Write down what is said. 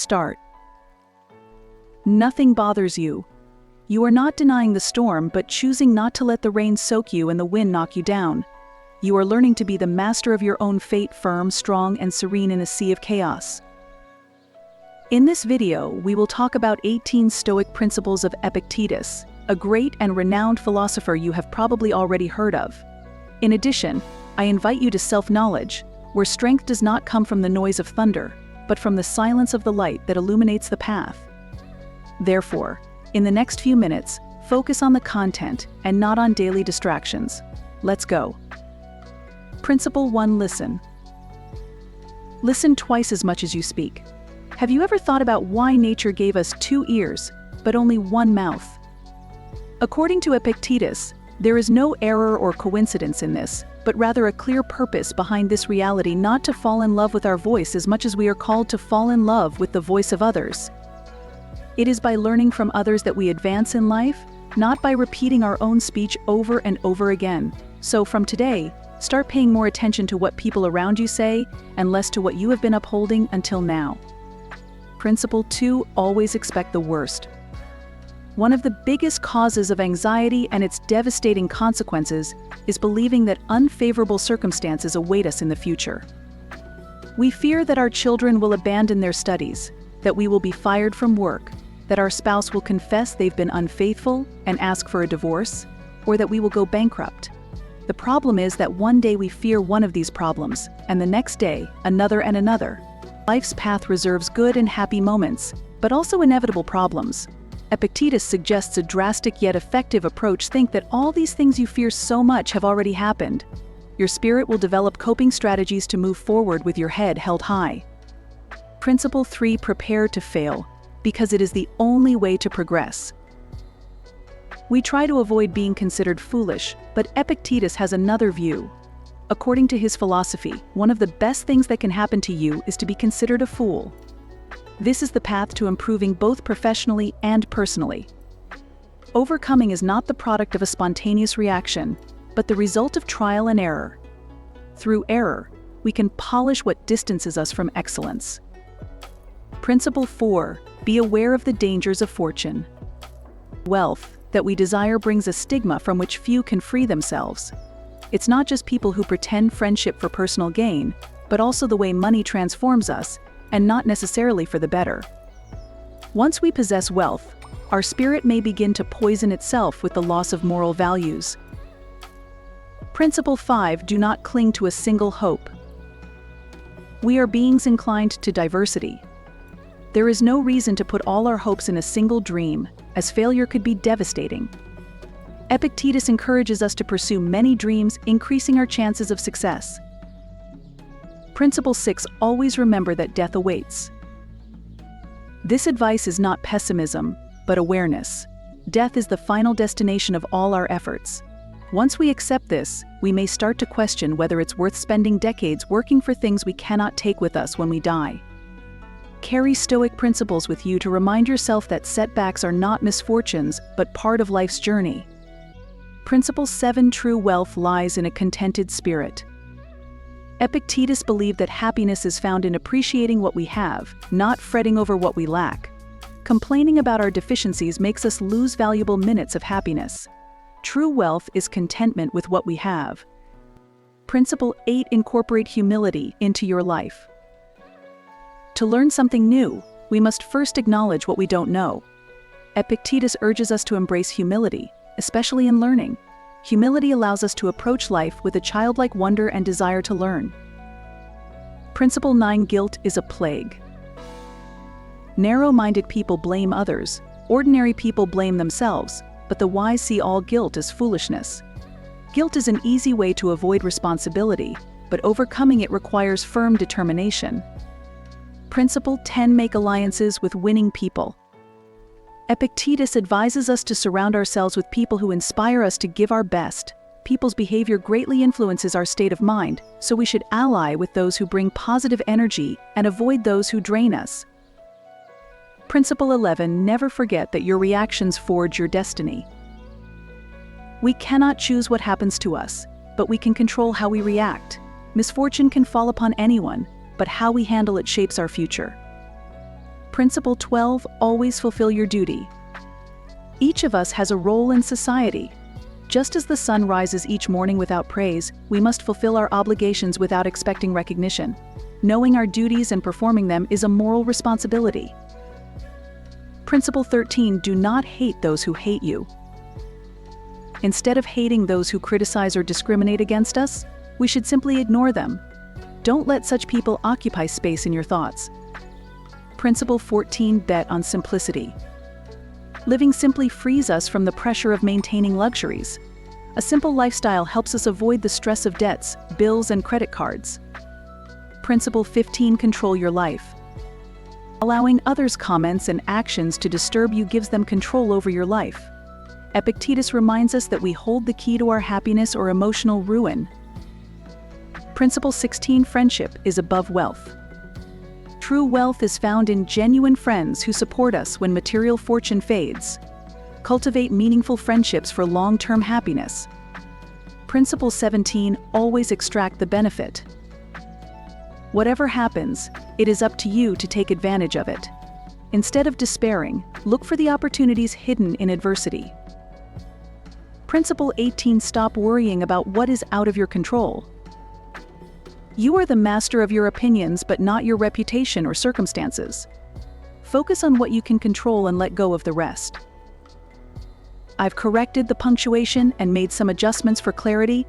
Start. Nothing bothers you. You are not denying the storm, but choosing not to let the rain soak you and the wind knock you down. You are learning to be the master of your own fate, firm, strong, and serene in a sea of chaos. In this video, we will talk about 18 Stoic principles of Epictetus, a great and renowned philosopher you have probably already heard of. In addition, I invite you to self-knowledge, where strength does not come from the noise of thunder, but from the silence of the light that illuminates the path. Therefore, in the next few minutes, focus on the content and not on daily distractions. Let's go. Principle 1. Listen. Listen twice as much as you speak. Have you ever thought about why nature gave us 2 ears, but only 1 mouth? According to Epictetus, there is no error or coincidence in this, but rather a clear purpose behind this reality, not to fall in love with our voice as much as we are called to fall in love with the voice of others. It is by learning from others that we advance in life, not by repeating our own speech over and over again. So from today, start paying more attention to what people around you say and less to what you have been upholding until now. Principle 2. Always expect the worst. One of the biggest causes of anxiety and its devastating consequences is believing that unfavorable circumstances await us in the future. We fear that our children will abandon their studies, that we will be fired from work, that our spouse will confess they've been unfaithful and ask for a divorce, or that we will go bankrupt. The problem is that one day we fear one of these problems, and the next day, another and another. Life's path reserves good and happy moments, but also inevitable problems. Epictetus suggests a drastic yet effective approach. Think that all these things you fear so much have already happened. Your spirit will develop coping strategies to move forward with your head held high. Principle 3. Prepare to fail, because it is the only way to progress. We try to avoid being considered foolish, but Epictetus has another view. According to his philosophy, one of the best things that can happen to you is to be considered a fool. This is the path to improving both professionally and personally. Overcoming is not the product of a spontaneous reaction, but the result of trial and error. Through error, we can polish what distances us from excellence. Principle 4. Be aware of the dangers of fortune. Wealth that we desire brings a stigma from which few can free themselves. It's not just people who pretend friendship for personal gain, but also the way money transforms us, and not necessarily for the better. Once we possess wealth, our spirit may begin to poison itself with the loss of moral values. Principle 5. Do not cling to a single hope. We are beings inclined to diversity. There is no reason to put all our hopes in a single dream, as failure could be devastating. Epictetus encourages us to pursue many dreams, increasing our chances of success. Principle 6. Always remember that death awaits. This advice is not pessimism, but awareness. Death is the final destination of all our efforts. Once we accept this, we may start to question whether it's worth spending decades working for things we cannot take with us when we die. Carry Stoic principles with you to remind yourself that setbacks are not misfortunes, but part of life's journey. Principle 7. True wealth lies in a contented spirit. Epictetus believed that happiness is found in appreciating what we have, not fretting over what we lack. Complaining about our deficiencies makes us lose valuable minutes of happiness. True wealth is contentment with what we have. Principle 8. Incorporate humility into your life. To learn something new, we must first acknowledge what we don't know. Epictetus urges us to embrace humility, especially in learning. Humility allows us to approach life with a childlike wonder and desire to learn. Principle 9. Guilt is a plague. Narrow-minded people blame others, ordinary people blame themselves, but the wise see all guilt as foolishness. Guilt is an easy way to avoid responsibility, but overcoming it requires firm determination. Principle 10. Make alliances with winning people. Epictetus advises us to surround ourselves with people who inspire us to give our best. People's behavior greatly influences our state of mind, so we should ally with those who bring positive energy and avoid those who drain us. Principle 11. Never forget that your reactions forge your destiny. We cannot choose what happens to us, but we can control how we react. Misfortune can fall upon anyone, but how we handle it shapes our future. Principle 12, always fulfill your duty. Each of us has a role in society. Just as the sun rises each morning without praise, we must fulfill our obligations without expecting recognition. Knowing our duties and performing them is a moral responsibility. Principle 13, do not hate those who hate you. Instead of hating those who criticize or discriminate against us, we should simply ignore them. Don't let such people occupy space in your thoughts. Principle 14, bet on simplicity. Living simply frees us from the pressure of maintaining luxuries. A simple lifestyle helps us avoid the stress of debts, bills, and credit cards. Principle 15, control your life. Allowing others' comments and actions to disturb you gives them control over your life. Epictetus reminds us that we hold the key to our happiness or emotional ruin. Principle 16, friendship is above wealth. True wealth is found in genuine friends who support us when material fortune fades. Cultivate meaningful friendships for long-term happiness. Principle 17, always extract the benefit. Whatever happens, it is up to you to take advantage of it. Instead of despairing, look for the opportunities hidden in adversity. Principle 18, stop worrying about what is out of your control. You are the master of your opinions, but not your reputation or circumstances. Focus on what you can control and let go of the rest. I've corrected the punctuation and made some adjustments for clarity.